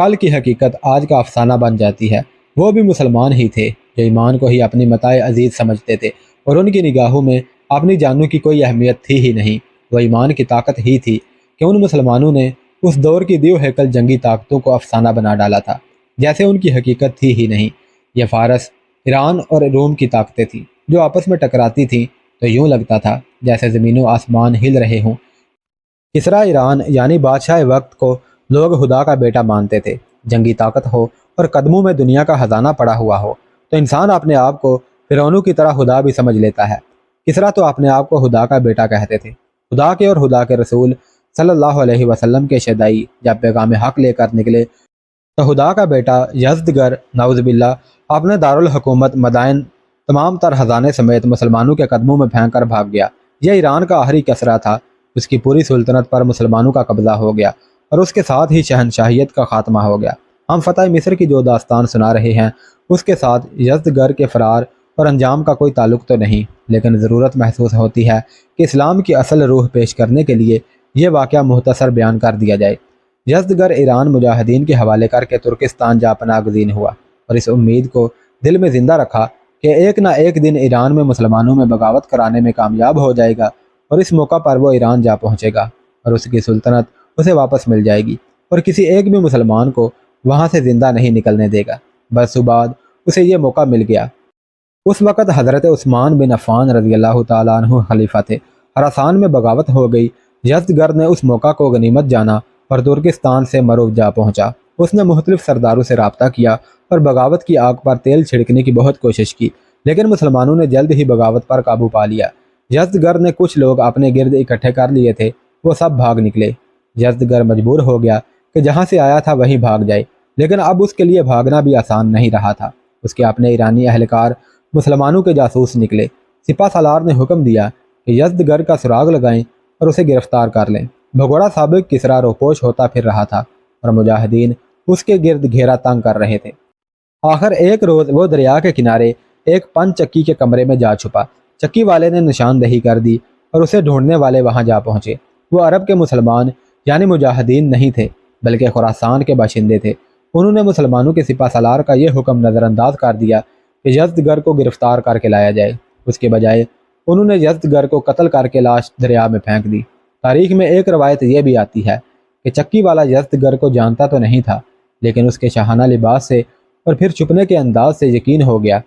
کل کی حقیقت آج کا افسانہ بن جاتی ہے۔ وہ بھی مسلمان ہی تھے جو ایمان کو ہی اپنی متاع عزیز سمجھتے تھے، اور ان کی نگاہوں میں اپنی جانوں کی کوئی اہمیت تھی ہی نہیں۔ وہ ایمان کی طاقت ہی تھی کہ ان مسلمانوں نے اس دور کی دیو ہیکل جنگی طاقتوں کو افسانہ بنا ڈالا تھا، جیسے ان کی حقیقت تھی ہی نہیں۔ یہ فارس، ایران اور روم کی طاقتیں تھیں جو آپس میں ٹکراتی تھیں تو یوں لگتا تھا جیسے زمین و آسمان ہل رہے ہوں۔ کسرا ایران یعنی بادشاہ وقت کو لوگ خدا کا بیٹا مانتے تھے۔ جنگی طاقت ہو اور قدموں میں دنیا کا خزانہ پڑا ہوا ہو تو انسان اپنے آپ کو فرعونوں کی طرح خدا بھی سمجھ لیتا ہے۔ کسرا تو اپنے آپ کو خدا کا بیٹا کہتے تھے۔ خدا کے اور خدا کے رسول صلی اللہ علیہ وسلم کے شیدائی جب پیغام حق لے کر نکلے تو خدا کا بیٹا یزدگر نعوذ باللہ اپنے دارالحکومت مدائن تمام تر خزانے سمیت مسلمانوں کے قدموں میں پھینک کر بھاگ گیا۔ یہ ایران کا آخری کسرا تھا۔ اس کی پوری سلطنت پر مسلمانوں کا قبضہ ہو گیا اور اس کے ساتھ ہی شہنشاہیت کا خاتمہ ہو گیا۔ ہم فتح مصر کی جو داستان سنا رہے ہیں اس کے ساتھ یزدگر کے فرار اور انجام کا کوئی تعلق تو نہیں، لیکن ضرورت محسوس ہوتی ہے کہ اسلام کی اصل روح پیش کرنے کے لیے یہ واقعہ مختصر بیان کر دیا جائے۔ یزدگر ایران مجاہدین کے حوالے کر کے ترکستان جا پناہ گزین ہوا اور اس امید کو دل میں زندہ رکھا کہ ایک نہ ایک دن ایران میں مسلمانوں میں بغاوت کرانے میں کامیاب ہو جائے گا، اور اس موقع پر وہ ایران جا پہنچے گا اور اس کی سلطنت اسے واپس مل جائے گی، اور کسی ایک بھی مسلمان کو وہاں سے زندہ نہیں نکلنے دے گا۔ بس بعد اسے یہ موقع مل گیا۔ اس وقت حضرت عثمان بن عفان رضی اللہ تعالیٰ عنہ خلیفہ تھے۔ خراسان میں بغاوت ہو گئی۔ یزدگر نے اس موقع کو غنیمت جانا اور ترکستان سے مروف جا پہنچا۔ اس نے مختلف سرداروں سے رابطہ کیا اور بغاوت کی آگ پر تیل چھڑکنے کی بہت کوشش کی، لیکن مسلمانوں نے جلد ہی بغاوت پر قابو پا لیا۔ یزدگر نے کچھ لوگ اپنے گرد اکٹھے کر لیے تھے، وہ سب بھاگ نکلے۔ یزدگر مجبور ہو گیا کہ جہاں سے آیا تھا وہیں بھاگ جائے، لیکن اب اس کے لیے بھاگنا بھی آسان نہیں رہا تھا۔ اس کے اپنے ایرانی اہلکار مسلمانوں کے جاسوس نکلے۔ سپہ سالار نے حکم دیا کہ یزدگر کا سراغ لگائیں اور اسے گرفتار کر لیں۔ بھگوڑا سابق کسرا روپوش ہوتا پھر رہا تھا اور مجاہدین اس کے گرد گھیرا تنگ کر رہے تھے۔ آخر ایک روز وہ دریا کے کنارے ایک پن چکی کے کمرے میں جا چھپا۔ چکی والے نے نشاندہی کر دی اور اسے ڈھونڈنے والے وہاں جا پہنچے۔ وہ عرب کے مسلمان یعنی مجاہدین نہیں تھے بلکہ خراسان کے باشندے تھے۔ انہوں نے مسلمانوں کے سپہ سالار کا یہ حکم نظر انداز کر دیا کہ یزدگر کو گرفتار کر کے لایا جائے۔ اس کے بجائے انہوں نے یزدگر کو قتل کر کے لاش دریا میں پھینک دی۔ تاریخ میں ایک روایت یہ بھی آتی ہے کہ چکی والا یزدگر کو جانتا تو نہیں تھا، لیکن اس کے شاہانہ لباس سے اور پھر چھپنے کے انداز سے یقین ہو گیا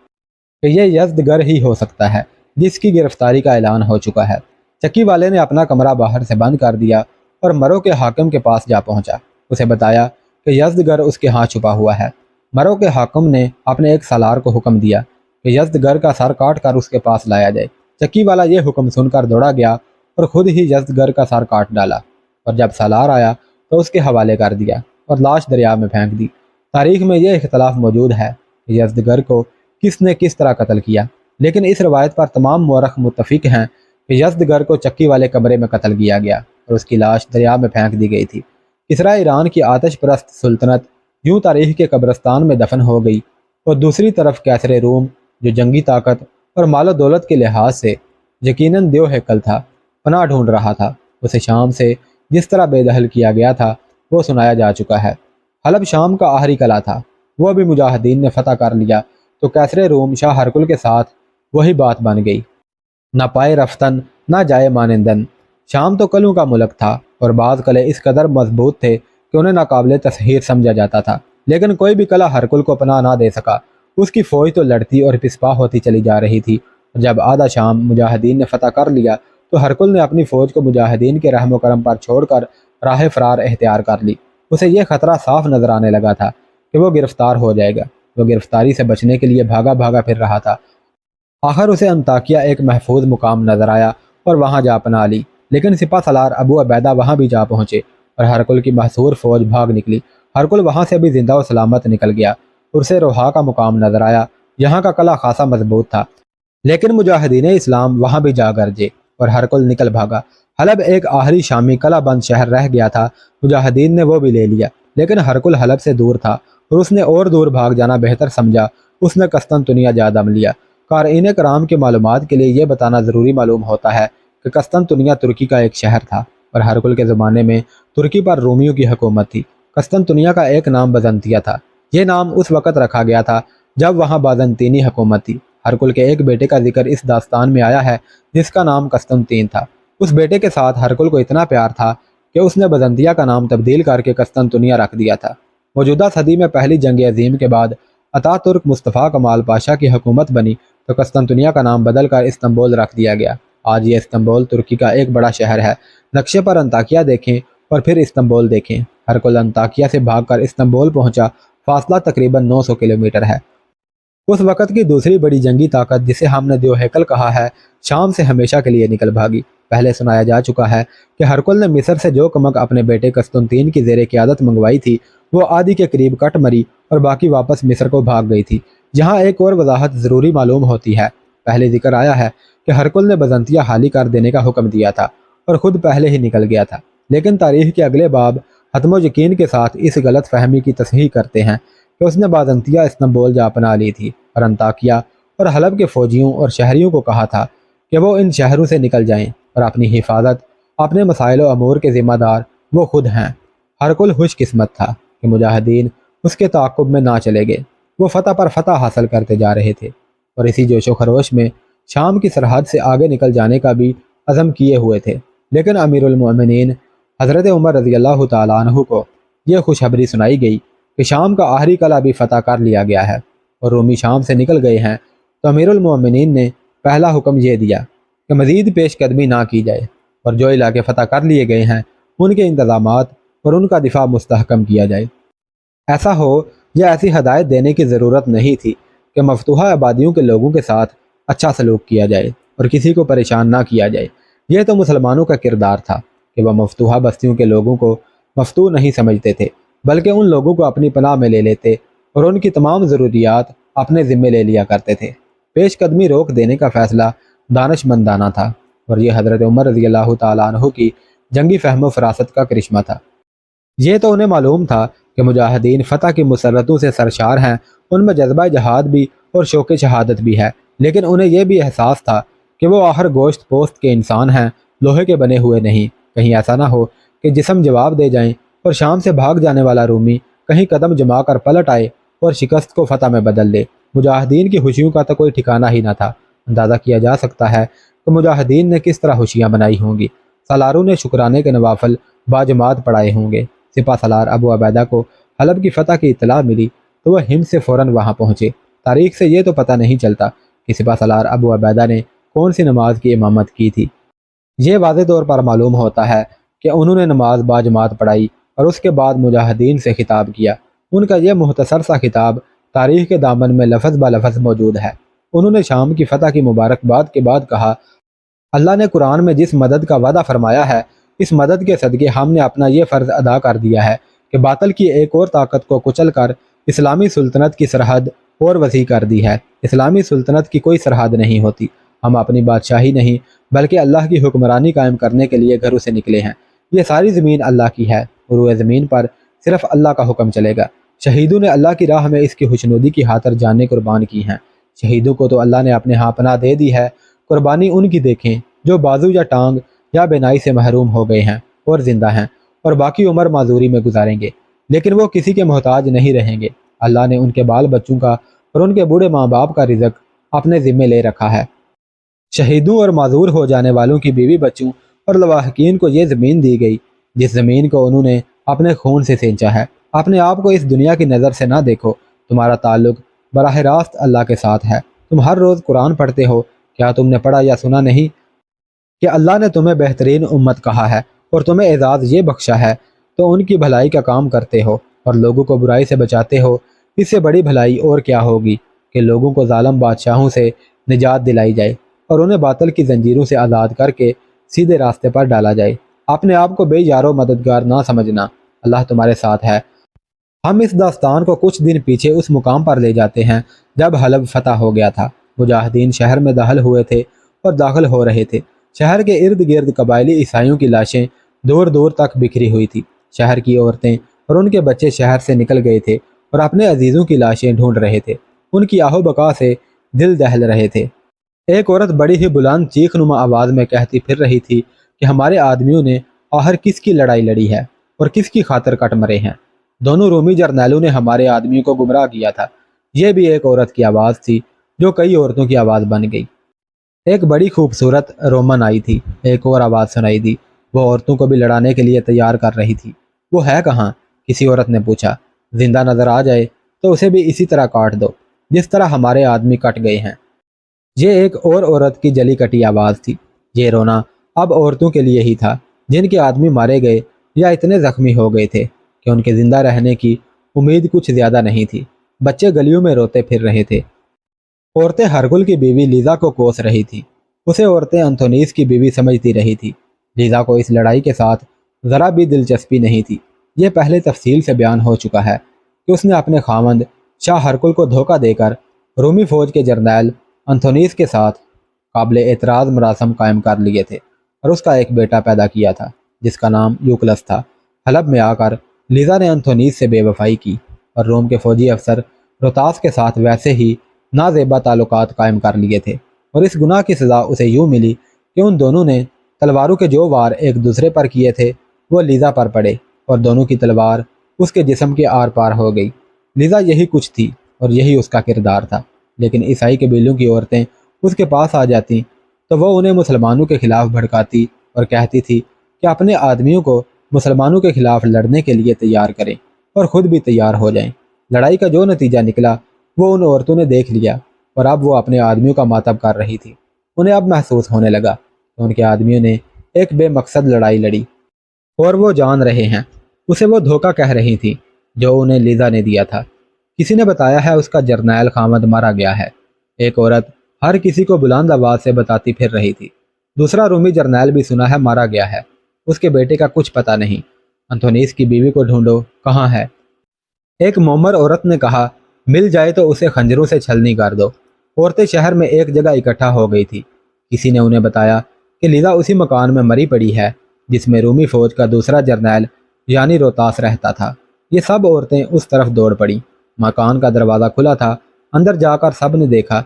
کہ یہ یزدگر ہی ہو سکتا ہے جس کی گرفتاری کا اعلان ہو چکا ہے۔ چکی والے نے اپنا کمرہ باہر سے بند کر دیا اور مرو کے حاکم کے پاس جا پہنچا۔ اسے بتایا کہ یزدگر اس کے ہاں چھپا ہوا ہے۔ مرو کے حاکم نے اپنے ایک سالار کو حکم دیا کہ یزدگر کا سر کاٹ کر اس کے پاس لایا جائے۔ چکی والا یہ حکم سن کر دوڑا گیا اور خود ہی یزدگر کا سر کاٹ ڈالا، اور جب سالار آیا تو اس کے حوالے کر دیا اور لاش دریا میں پھینک دی۔ تاریخ میں یہ اختلاف موجود ہے کہ یزدگر کو کس نے کس طرح قتل کیا، لیکن اس روایت پر تمام مورخ متفق ہیں کہ یزدگر کو چکی والے کمرے میں قتل کیا گیا اور اس کی لاش دریا میں پھینک دی گئی تھی۔ کسرا ایران کی آتش پرست سلطنت یوں تاریخ کے قبرستان میں دفن ہو گئی، اور دوسری طرف کیسر روم جو جنگی طاقت اور مال و دولت کے لحاظ سے یقیناً دیو ہیکل تھا، پناہ ڈھونڈ رہا تھا۔ اسے شام سے جس طرح بے دخل کیا گیا تھا وہ سنایا جا چکا ہے۔ حلب شام کا آخری قلعہ تھا، وہ بھی مجاہدین نے فتح کر لیا تو کیسر روم شاہ ہرکل کے ساتھ وہی بات بن گئی، نہ پائے رفتن نہ جائے مانندن۔ شام تو قلعوں کا ملک تھا اور بعض قلعے اس قدر مضبوط تھے کہ انہیں ناقابل تسخیر سمجھا جاتا تھا، لیکن کوئی بھی قلعہ ہرکل کو پناہ نہ دے سکا۔ اس کی فوج تو لڑتی اور پسپا ہوتی چلی جا رہی تھی، اور جب آدھا شام مجاہدین نے فتح کر لیا تو ہرکل نے اپنی فوج کو مجاہدین کے رحم و کرم پر چھوڑ کر راہ فرار اختیار کر لی۔ اسے یہ خطرہ صاف نظر آنے لگا تھا کہ وہ گرفتار ہو جائے گا۔ وہ گرفتاری سے بچنے کے لیے بھاگا بھاگا پھر رہا تھا۔ آخر اسے انطاکیہ ایک محفوظ مقام نظر آیا اور وہاں جا پناہ لی، لیکن سپہ سالار ابو عبیدہ وہاں بھی جا پہنچے اور ہرکل کی محصور فوج بھاگ نکلی۔ ہرکل وہاں سے بھی زندہ و سلامت نکل گیا۔ اسے روحا کا مقام نظر آیا، یہاں کا قلعہ خاصا مضبوط تھا، لیکن مجاہدین اسلام وہاں بھی جا گرجے اور ہرکل نکل بھاگا۔ حلب ایک آخری شامی قلعہ بند شہر رہ گیا تھا، مجاہدین نے وہ بھی لے لیا، لیکن ہرکل حلب سے دور تھا اور اس نے اور دور بھاگ جانا بہتر سمجھا۔ اس نے قسطنطنیہ جا دم لیا۔ قارئین کرام کی معلومات کے لیے یہ بتانا ضروری معلوم ہوتا ہے کہ قسطنطنیہ ترکی کا ایک شہر تھا اور ہرکل کے زمانے میں ترکی پر رومیوں کی حکومت تھی۔ قسطنطنیہ کا ایک نام بازنطیہ تھا۔ یہ نام اس وقت رکھا گیا تھا جب وہاں بازنطینی حکومت تھی۔ ہرقل کے ایک بیٹے کا ذکر اس داستان میں آیا ہے جس کا نام قسطنطین تھا۔ اس بیٹے کے ساتھ ہرقل کو اتنا پیار تھا کہ اس نے بازنطیہ کا نام تبدیل کر کے قسطنطنیہ رکھ دیا تھا۔ موجودہ صدی میں پہلی جنگ عظیم کے بعد اتا ترک مصطفیٰ کمال پاشا کی حکومت بنی تو قسطنطنیہ کا نام بدل کر استنبول رکھ دیا گیا۔ آج یہ استنبول ترکی کا ایک بڑا شہر ہے۔ نقشے پر انطاکیہ دیکھیں اور پھر استنبول دیکھیں۔ ہرقل انطاکیہ سے بھاگ کر استنبول پہنچا، فاصلہ تقریباً 900 کلومیٹر ہے۔ اس وقت کی دوسری بڑی جنگی طاقت جسے ہم نے دیو ہیکل کہا ہے، شام سے ہمیشہ کے لیے نکل بھاگی۔ پہلے سنایا جا چکا ہے کہ ہرقل نے مصر سے جو کمک اپنے بیٹے قسطنطین کی زیر قیادت منگوائی تھی وہ آدھی کے قریب کٹ مری اور باقی واپس مصر کو بھاگ گئی تھی۔ جہاں ایک اور وضاحت ضروری معلوم ہوتی ہے۔ پہلے ذکر آیا ہے کہ ہرقل نے بازنطیہ خالی کر دینے کا حکم دیا تھا اور خود پہلے ہی نکل گیا تھا، لیکن تاریخ کے اگلے باب حتم و یقین کے ساتھ اس غلط فہمی کی تصحیح کرتے ہیں کہ اس نے بازنطیہ استنبول جا اپنا لی تھی اور انطاکیہ اور حلب کے فوجیوں اور شہریوں کو کہا تھا کہ وہ ان شہروں سے نکل جائیں اور اپنی حفاظت، اپنے مسائل و امور کے ذمہ دار وہ خود ہیں۔ ہرقل خوش قسمت تھا کہ مجاہدین اس کے تعاقب میں نہ چلے گئے۔ وہ فتح پر فتح حاصل کرتے جا رہے تھے اور اسی جوش و خروش میں شام کی سرحد سے آگے نکل جانے کا بھی عزم کیے ہوئے تھے۔ لیکن امیر المؤمنین حضرت عمر رضی اللہ تعالیٰ عنہ کو یہ خوشخبری سنائی گئی کہ شام کا آخری قلعہ بھی فتح کر لیا گیا ہے اور رومی شام سے نکل گئے ہیں، تو امیر المؤمنین نے پہلا حکم یہ دیا کہ مزید پیش قدمی نہ کی جائے اور جو علاقے فتح کر لیے گئے ہیں ان کے انتظامات اور ان کا دفاع مستحکم کیا جائے۔ ایسا ہو یا ایسی ہدایت دینے کی ضرورت نہیں تھی کہ مفتوحہ آبادیوں کے لوگوں کے ساتھ اچھا سلوک کیا جائے اور کسی کو پریشان نہ کیا جائے۔ یہ تو مسلمانوں کا کردار تھا کہ وہ مفتوحہ بستیوں کے لوگوں کو مفتوح نہیں سمجھتے تھے، بلکہ ان لوگوں کو اپنی پناہ میں لے لیتے اور ان کی تمام ضروریات اپنے ذمے لے لیا کرتے تھے۔ پیش قدمی روک دینے کا فیصلہ دانش مندانہ تھا اور یہ حضرت عمر رضی اللہ تعالیٰ عنہ کی جنگی فہم و فراست کا کرشمہ تھا۔ یہ تو انہیں معلوم تھا کہ مجاہدین فتح کی مسرتوں سے سرشار ہیں، ان میں جذبہ جہاد بھی اور شوق شہادت بھی ہے، لیکن انہیں یہ بھی احساس تھا کہ وہ آخر گوشت پوست کے انسان ہیں، لوہے کے بنے ہوئے نہیں۔ کہیں ایسا نہ ہو کہ جسم جواب دے جائیں اور شام سے بھاگ جانے والا رومی کہیں قدم جما کر پلٹ آئے اور شکست کو فتح میں بدل دے۔ مجاہدین کی خوشیوں کا تو کوئی ٹھکانہ ہی نہ تھا۔ اندازہ کیا جا سکتا ہے کہ مجاہدین نے کس طرح خوشیاں منائی ہوں گی۔ سالاروں نے شکرانے کے نوافل باجماعت پڑھائے ہوں گے۔ سپہ سالار ابو عبیدہ کو حلب کی فتح کی اطلاع ملی تو وہ ہند سے فوراً وہاں پہنچے۔ تاریخ سے یہ تو پتہ نہیں چلتا کہ سپہ سالار ابو عبیدہ نے کون سی نماز کی امامت کی تھی۔ یہ واضح طور پر معلوم ہوتا ہے کہ انہوں نے نماز باجماعت پڑھائی اور اس کے بعد مجاہدین سے خطاب کیا۔ ان کا یہ مختصر سا خطاب تاریخ کے دامن میں لفظ بہ لفظ موجود ہے۔ انہوں نے شام کی فتح کی مبارکباد کے بعد کہا، اللہ نے قرآن میں جس مدد کا وعدہ فرمایا ہے، اس مدد کے صدقے ہم نے اپنا یہ فرض ادا کر دیا ہے کہ باطل کی ایک اور طاقت کو کچل کر اسلامی سلطنت کی سرحد اور وسیع کر دی ہے۔ اسلامی سلطنت کی کوئی سرحد نہیں ہوتی۔ ہم اپنی بادشاہی نہیں بلکہ اللہ کی حکمرانی قائم کرنے کے لیے گھروں سے نکلے ہیں۔ یہ ساری زمین اللہ کی ہے، روئے زمین پر صرف اللہ کا حکم چلے گا۔ شہیدوں نے اللہ کی راہ میں اس کی خوشنودی کی خاطر جانیں قربان کی ہیں۔ شہیدوں کو تو اللہ نے اپنے ہاں پناہ دے دی ہے۔ قربانی ان کی دیکھیں جو بازو یا ٹانگ یا بینائی سے محروم ہو گئے ہیں اور زندہ ہیں اور باقی عمر معذوری میں گزاریں گے، لیکن وہ کسی کے محتاج نہیں رہیں گے۔ اللہ نے ان کے بال بچوں کا اور ان کے بوڑھے ماں باپ کا رزق اپنے ذمے لے رکھا ہے۔ شہیدوں اور معذور ہو جانے والوں کی بیوی بچوں اور لواحقین کو یہ زمین دی گئی جس زمین کو انہوں نے اپنے خون سے سینچا ہے۔ اپنے آپ کو اس دنیا کی نظر سے نہ دیکھو، تمہارا تعلق براہ راست اللہ کے ساتھ ہے۔ تم ہر روز قرآن پڑھتے ہو، کیا تم نے پڑھا یا سنا نہیں کہ اللہ نے تمہیں بہترین امت کہا ہے اور تمہیں اعزاز یہ بخشا ہے تو ان کی بھلائی کا کام کرتے ہو اور لوگوں کو برائی سے بچاتے ہو۔ اس سے بڑی بھلائی اور کیا ہوگی کہ لوگوں کو ظالم بادشاہوں سے نجات دلائی جائے اور انہیں باطل کی زنجیروں سے آزاد کر کے سیدھے راستے پر ڈالا جائے۔ اپنے آپ کو بے یار و مددگار نہ سمجھنا، اللہ تمہارے ساتھ ہے۔ ہم اس داستان کو کچھ دن پیچھے اس مقام پر لے جاتے ہیں جب حلب فتح ہو گیا تھا۔ مجاہدین شہر میں داخل ہوئے تھے اور داخل ہو رہے تھے۔ شہر کے ارد گرد قبائلی عیسائیوں کی لاشیں دور دور تک بکھری ہوئی تھی۔ شہر کی عورتیں اور ان کے بچے شہر سے نکل گئے تھے اور اپنے عزیزوں کی لاشیں ڈھونڈ رہے تھے۔ ان کی آہو بقا سے دل دہل رہے تھے۔ ایک عورت بڑی ہی بلند چیخ نما آواز میں کہتی پھر رہی تھی کہ ہمارے آدمیوں نے آخر کس کی لڑائی لڑی ہے اور کس کی خاطر کٹ مرے ہیں۔ دونوں رومی جرنیلوں نے ہمارے آدمیوں کو گمراہ کیا تھا۔ یہ بھی ایک عورت کی آواز تھی جو کئی عورتوں کی آواز بن گئی۔ ایک بڑی خوبصورت رومن آئی تھی۔ ایک اور آواز سنائی دی، وہ عورتوں کو بھی لڑانے کے لیے تیار کر رہی تھی۔ وہ ہے کہاں؟ کسی عورت نے پوچھا۔ زندہ نظر آ جائے تو اسے بھی اسی طرح کاٹ دو جس طرح ہمارے آدمی کٹ گئے ہیں۔ یہ ایک اور عورت کی جلی کٹی آواز تھی۔ یہ رونا اب عورتوں کے لیے ہی تھا جن کے آدمی مارے گئے یا اتنے زخمی ہو گئے تھے کہ ان کے زندہ رہنے کی امید کچھ زیادہ نہیں تھی۔ بچے گلیوں میں روتے پھر رہے تھے۔ عورتیں ہرکل کی بیوی لیزا کو کوس رہی تھی۔ اسے عورتیں انتونیس کی بیوی سمجھتی رہی تھی۔ لیزا کو اس لڑائی کے ساتھ ذرا بھی دلچسپی نہیں تھی۔ یہ پہلے تفصیل سے بیان ہو چکا ہے کہ اس نے اپنے خامند شاہ ہرکل کو دھوکہ دے کر رومی فوج کے جرنیل انتونیس کے ساتھ قابل اعتراض مراسم قائم کر لیے تھے اور اس کا ایک بیٹا پیدا کیا تھا جس کا نام یوکلس تھا۔ حلب میں آ کر لیزا نے انتونیس سے بے وفائی کی اور روم کے فوجی افسر روتاس کے ساتھ ویسے ہی نازیبا تعلقات قائم کر لیے تھے، اور اس گناہ کی سزا اسے یوں ملی کہ ان دونوں نے تلواروں کے جو وار ایک دوسرے پر کیے تھے وہ لیزا پر پڑے اور دونوں کی تلوار اس کے جسم کے آر پار ہو گئی۔ لیزا یہی کچھ تھی اور یہی اس کا کردار تھا، لیکن عیسائی قبیلوں کی عورتیں اس کے پاس آ جاتی تو وہ انہیں مسلمانوں کے خلاف بھڑکاتی اور کہتی تھی کہ اپنے آدمیوں کو مسلمانوں کے خلاف لڑنے کے لیے تیار کریں اور خود بھی تیار ہو جائیں۔ لڑائی کا جو نتیجہ نکلا وہ ان عورتوں نے دیکھ لیا، اور اب وہ اپنے آدمیوں کا ماتب کر رہی تھی۔ انہیں اب محسوس ہونے لگا کہ ان کے آدمیوں نے ایک بے مقصد لڑائی لڑی اور وہ جان رہے ہیں۔ اسے وہ دھوکہ کہہ رہی تھی جو انہیں لیزا نے دیا تھا۔ کسی نے بتایا ہے اس کا جرنیل خامد مارا گیا ہے۔ ایک عورت ہر کسی کو بلند آواز سے بتاتی پھر رہی تھی۔ دوسرا رومی جرنیل بھی سنا ہے مارا گیا ہے، اس کے بیٹے کا کچھ پتہ نہیں۔ انتونیس کی بیوی کو ڈھونڈو، کہاں ہے؟ ایک مومر عورت نے کہا، مل جائے تو اسے خنجروں سے چھلنی کر دو۔ عورتیں شہر میں ایک جگہ اکٹھا ہو گئی تھی۔ کسی نے انہیں بتایا کہ لیزا اسی مکان میں مری پڑی ہے جس میں رومی فوج کا دوسرا جرنیل یعنی روتاس رہتا تھا۔ یہ سب عورتیں اس طرف دوڑ پڑیں۔ مکان کا دروازہ کھلا تھا۔ اندر جا کر سب نے دیکھا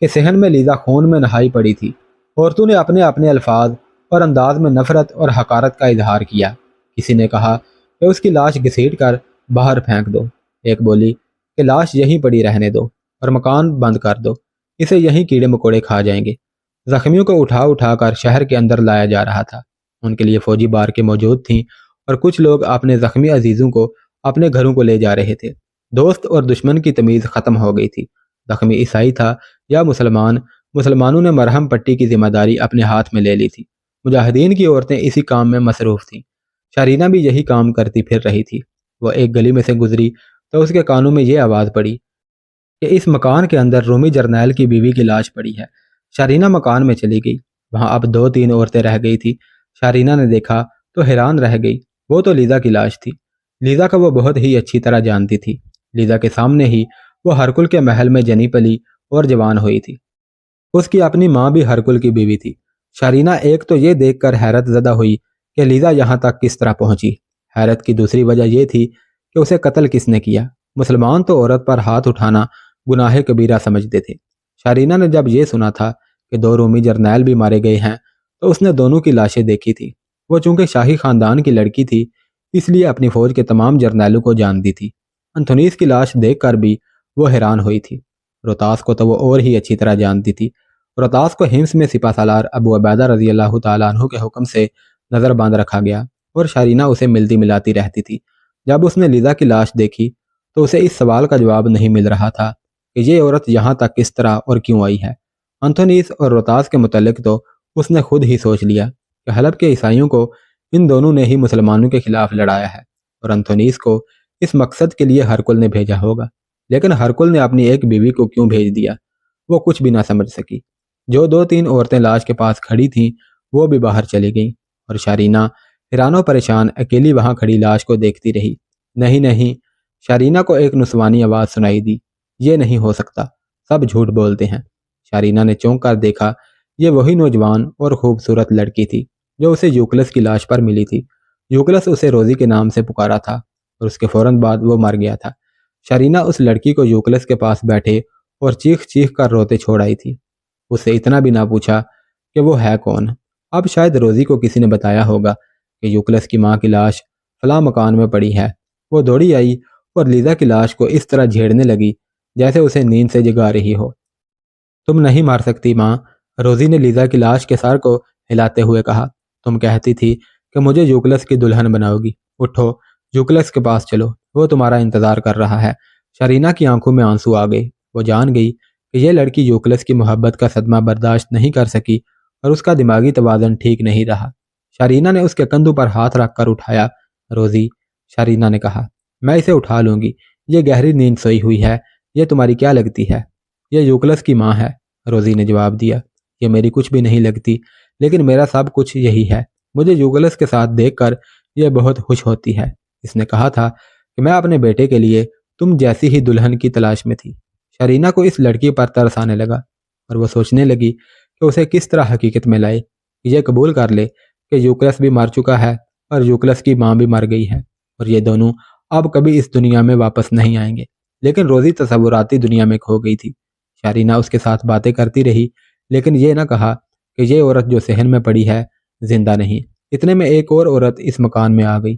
کہ صحن میں لیزا خون میں نہائی پڑی تھی۔ عورتوں نے اپنے اپنے الفاظ اور انداز میں نفرت اور حقارت کا اظہار کیا۔ کسی نے کہا کہ اس کی لاش گھسیٹ کر باہر پھینک دو۔ ایک بولی کہ لاش یہیں پڑی رہنے دو اور مکان بند کر دو، اسے یہیں کیڑے مکوڑے کھا جائیں گے۔ زخمیوں کو اٹھا اٹھا کر شہر کے اندر لایا جا رہا تھا۔ ان کے لیے فوجی بارکیں موجود تھیں اور کچھ لوگ اپنے زخمی عزیزوں کو اپنے گھروں کو لے جا رہے تھے۔ دوست اور دشمن کی تمیز ختم ہو گئی تھی۔ زخمی عیسائی تھا یا مسلمان، مسلمانوں نے مرہم پٹی کی ذمہ داری اپنے ہاتھ میں لے لی تھی۔ مجاہدین کی عورتیں اسی کام میں مصروف تھیں۔ شارینہ بھی یہی کام کرتی پھر رہی تھی۔ وہ ایک گلی میں سے گزری تو اس کے کانوں میں یہ آواز پڑی کہ اس مکان کے اندر رومی جرنیل کی بیوی کی لاش پڑی ہے۔ شارینہ مکان میں چلی گئی۔ وہاں اب 2-3 عورتیں رہ گئی تھی۔ شارینہ نے دیکھا تو حیران رہ گئی۔ وہ تو لیزا کی لاش تھی۔ لیزا کا وہ بہت ہی اچھی طرح جانتی تھی۔ لیزا کے سامنے ہی وہ ہرکل کے محل میں جنی پلی اور جوان ہوئی تھی۔ اس کی اپنی ماں بھی ہرکل کی بیوی تھی۔ شارینہ ایک تو یہ دیکھ کر حیرت زدہ ہوئی کہ لیزا یہاں تک کس طرح پہنچی۔ حیرت کی دوسری وجہ یہ تھی کہ اسے قتل کس نے کیا۔ مسلمان تو عورت پر ہاتھ اٹھانا گناہ کبیرہ سمجھتے تھے۔ شارینہ نے جب یہ سنا تھا کہ 2 رومی جرنیل بھی مارے گئے ہیں تو اس نے دونوں کی لاشیں دیکھی تھی۔ وہ چونکہ شاہی خاندان کی لڑکی تھی اس لیے اپنی فوج کے تمام جرنیلوں کو جانتی تھی۔ انتونیس کی لاش دیکھ کر بھی وہ حیران ہوئی تھی۔ روتاس کو تو وہ اور ہی اچھی طرح جانتی تھی۔ روتاس کو حمص میں سپہ سالار ابو عبیدہ رضی اللہ تعالیٰ عنہ کے حکم سے نظر باندھ رکھا گیا اور شارینہ اسے ملتی ملاتی رہتی تھی۔ جب اس نے لیزا کی لاش دیکھی تو اسے اس سوال کا جواب نہیں مل رہا تھا کہ یہ عورت یہاں تک کس طرح اور کیوں آئی ہے۔ انتونیس اور روتاس کے متعلق تو اس نے خود ہی سوچ لیا کہ حلب کے عیسائیوں کو ان دونوں نے ہی مسلمانوں کے خلاف لڑایا ہے اور انتونیس کو اس مقصد کے لیے ہرکل نے بھیجا ہوگا۔ لیکن ہرکل نے اپنی ایک بیوی کو کیوں بھیج دیا؟ وہ کچھ بھی نہ سمجھ سکی۔ جو 2-3 عورتیں لاش کے پاس کھڑی تھیں وہ بھی باہر چلی گئیں اور شارینہ حیران و پریشان اکیلی وہاں کھڑی لاش کو دیکھتی رہی۔ نہیں نہیں، شارینہ کو ایک نسوانی آواز سنائی دی، یہ نہیں ہو سکتا، سب جھوٹ بولتے ہیں۔ شارینہ نے چونک کر دیکھا، یہ وہی نوجوان اور خوبصورت لڑکی تھی جو اسے یوکلس کی لاش پر ملی تھی۔ یوکلس اسے روزی کے نام سے پکارا تھا اور اس کے فوراً بعد وہ مر گیا تھا۔ شارینہ اس لڑکی کو یوکلس کے پاس بیٹھے اور چیخ چیخ کر روتے چھوڑ آئی تھی۔ اس سے اتنا بھی نہ پوچھا کہ وہ ہے کون۔ اب شاید روزی کو کسی نے بتایا ہوگا کہ یوکلس کی ماں کی لاش فلاں مکان میں پڑی ہے۔ وہ دوڑی آئی اور لیزا کی لاش کو اس طرح جھیڑنے لگی جیسے اسے نیند سے جگا رہی ہو۔ تم نہیں مار سکتی ماں، روزی نے لیزا کی لاش کے سر کو ہلاتے ہوئے کہا۔ تم کہتی تھی کہ مجھے یوکلس کی دلہن بناؤ گی۔ اٹھو، یوکلس کے پاس چلو، وہ تمہارا انتظار کر رہا ہے۔ شرینہ کی آنکھوں میں آنسو آ گئے۔ وہ جان گئی کہ یہ لڑکی یوکلس کی محبت کا صدمہ برداشت نہیں کر سکی اور اس کا دماغی توازن ٹھیک نہیں رہا۔ شرینہ نے اس کے کندھوں پر ہاتھ رکھ کر اٹھایا۔ روزی، شرینہ نے کہا، میں اسے اٹھا لوں گی، یہ گہری نیند سوئی ہوئی ہے۔ یہ تمہاری کیا لگتی ہے؟ یہ یوکلس کی ماں ہے، روزی نے جواب دیا۔ یہ میری کچھ بھی نہیں لگتی، لیکن میرا سب کچھ یہی ہے۔ مجھے یوکلس کے ساتھ دیکھ کر یہ بہت خوش ہوتی ہے۔ اس نے کہا تھا کہ میں اپنے بیٹے کے لیے تم جیسی ہی دلہن کی تلاش میں تھی۔ شرینہ کو اس لڑکی پر ترس آنے لگا اور وہ سوچنے لگی کہ اسے کس طرح حقیقت میں لائے، یہ قبول کر لے کہ یوکلس بھی مر چکا ہے اور یوکلس کی ماں بھی مر گئی ہے اور یہ دونوں اب کبھی اس دنیا میں واپس نہیں آئیں گے۔ لیکن روزی تصوراتی دنیا میں کھو گئی تھی۔ شرینہ اس کے ساتھ باتیں کرتی رہی، لیکن یہ نہ کہا کہ یہ عورت جو صحن میں پڑی ہے زندہ نہیں۔ اتنے میں ایک اور عورت اس مکان میں آ گئی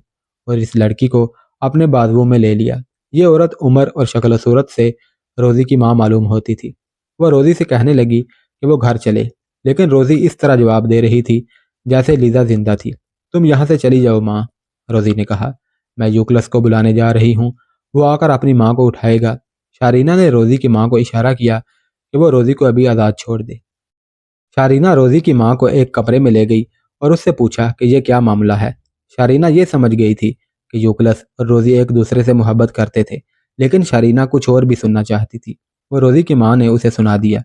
اور اس لڑکی کو اپنے بازوؤں میں لے لیا۔ یہ عورت عمر اور شکل و صورت سے روزی کی ماں معلوم ہوتی تھی۔ وہ روزی سے کہنے لگی کہ وہ گھر چلے، لیکن روزی اس طرح جواب دے رہی تھی جیسے لیزا زندہ تھی۔ تم یہاں سے چلی جاؤ ماں، روزی نے کہا، میں یوکلس کو بلانے جا رہی ہوں، وہ آ کر اپنی ماں کو اٹھائے گا۔ شرینہ نے روزی کی ماں کو اشارہ کیا کہ وہ روزی کو ابھی آزاد چھوڑ دے۔ شرینہ روزی کی ماں کو ایک کمرے میں لے گئی اور اس سے پوچھا کہ یہ کیا معاملہ ہے۔ شرینہ یہ سمجھ گئی تھی کہ یوکلس اور روزی ایک دوسرے سے محبت کرتے تھے، لیکن شرینہ کچھ اور بھی سننا چاہتی تھی۔ وہ روزی کی ماں نے اسے سنا دیا۔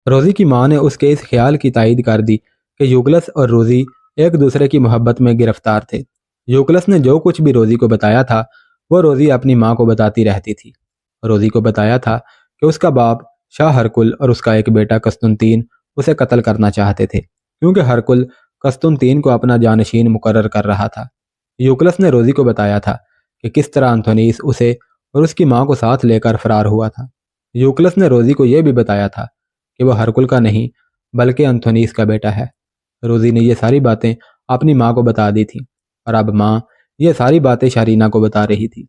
روزی کی ماں نے اس کے اس خیال کی تائید کر دی کہ یوکلس اور روزی ایک دوسرے کی محبت میں گرفتار تھے۔ یوکلس نے جو کچھ بھی روزی کو بتایا تھا وہ روزی اپنی ماں کو بتاتی رہتی تھی۔ روزی کو بتایا تھا کہ اس کا باپ شاہ ہرکل اور اس کا ایک بیٹا قسطنطین اسے قتل کرنا چاہتے تھے، کیونکہ ہرکل قسطنطین کو اپنا جانشین مقرر کر رہا تھا۔ یوکلس نے روزی کو بتایا تھا کہ کس طرح انتھونیس اسے اور اس کی ماں کو ساتھ لے کر فرار ہوا تھا۔ یوکلس نے روزی کو یہ بھی بتایا تھا کہ وہ ہرکل کا نہیں بلکہ انتھونیس کا بیٹا ہے۔ روزی نے یہ ساری باتیں اپنی ماں کو بتا دی تھیں اور اب ماں یہ ساری باتیں شرینہ کو بتا رہی تھی۔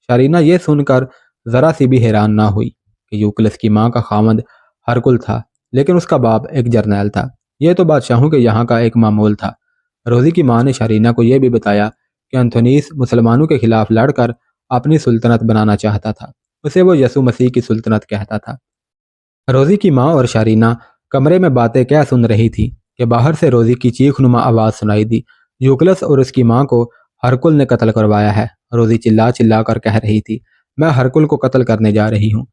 شرینہ یہ سن کر ذرا سی بھی حیران نہ ہوئی کہ یوکلس کی ماں کا خاوند ہرکل تھا، لیکن اس کا باپ ایک جرنیل تھا۔ یہ تو بادشاہوں کے یہاں کا ایک معمول تھا۔ روزی کی ماں نے شرینہ کو یہ بھی بتایا کہ انتھونیس مسلمانوں کے خلاف لڑ کر اپنی سلطنت بنانا چاہتا تھا، اسے وہ یسوع مسیح کی سلطنت کہتا تھا۔ روزی کی ماں اور شرینہ کمرے میں باتیں کیا سن رہی تھی کہ باہر سے روزی کی چیخ نما آواز سنائی دی، یوکلس اور اس کی ماں کو ہرکل نے قتل کروایا ہے۔ روزی چلا چلا کر کہہ رہی تھی، میں ہرکل کو قتل کرنے جا رہی ہوں۔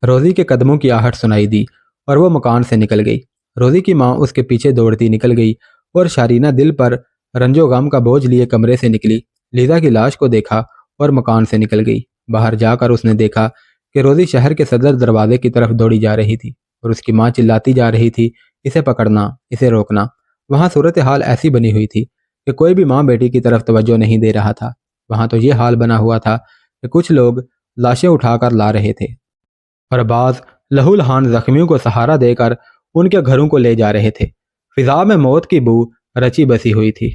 روزی کے قدموں کی آہٹ سنائی دی اور وہ مکان سے نکل گئی۔ روزی کی ماں اس کے پیچھے دوڑتی نکل گئی اور شرینہ دل پر رنج و غم کا بوجھ لیے کمرے سے نکلی۔ لیزا کی لاش کو دیکھا اور مکان سے نکل گئی۔ باہر جا کر اس نے دیکھا کہ روزی شہر کے صدر دروازے کی طرف دوڑی جا رہی تھی اور اس کی ماں چلاتی جا رہی تھی، اسے پکڑنا، اسے روکنا۔ وہاں صورتحال ایسی بنی ہوئی تھی کہ کوئی بھی ماں بیٹی کی طرف توجہ نہیں دے رہا تھا۔ وہاں تو یہ حال بنا ہوا تھا کہ کچھ لوگ لاشیں اٹھا کر لا رہے تھے اور بعض لہو لہان زخمیوں کو سہارا دے کر ان کے گھروں کو لے جا رہے تھے۔ فضا میں موت کی بو رچی بسی ہوئی تھی۔